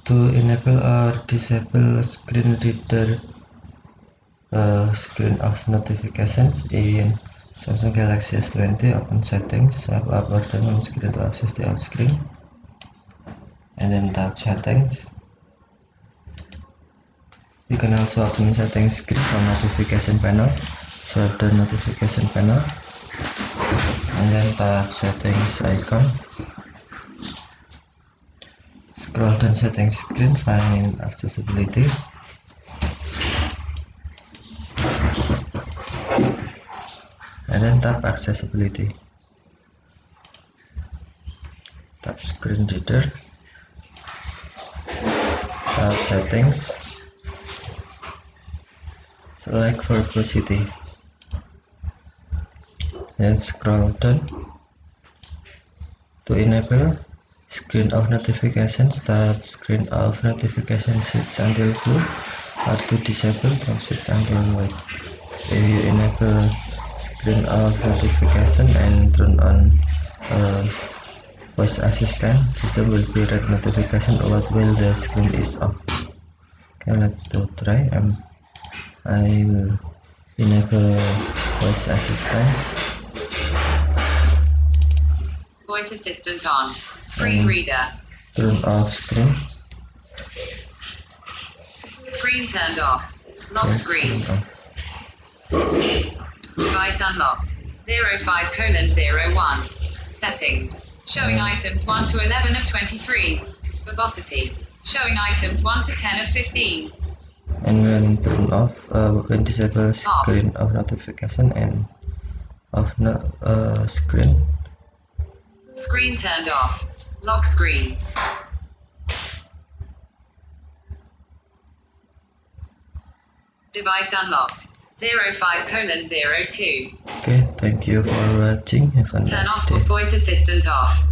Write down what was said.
To enable or disable screen reader screen off notifications in Samsung Galaxy S20, open settings, swipe up or down on screen to access the off screen, and then tap settings. You can also open settings screen from notification panel, swipe the notification panel, and then tap settings icon. Scroll down settings screen, find accessibility, and then tap accessibility. Tap screen reader, tap settings, select verbosity, then scroll down. To enable screen off notifications, tap screen off notification switch until blue, or to disable, tap switch until white. If you enable screen off notification and turn on voice assistant, system will be red notification alert while the screen is off. Okay, let's do try. I will enable voice assistant. Voice assistant on. Screen reader. Turn off screen. Screen turned off. Lock screen. Device unlocked. 05:01. Settings. Showing items 1 to 11 of 23. Verbosity. Showing items 1 to 10 of 15. And when turn off, when disable screen off notification and off screen. Screen turned off. Lock screen. Device unlocked. 05:02. Okay, thank you for watching. Have a nice day. Turn off voice assistant off.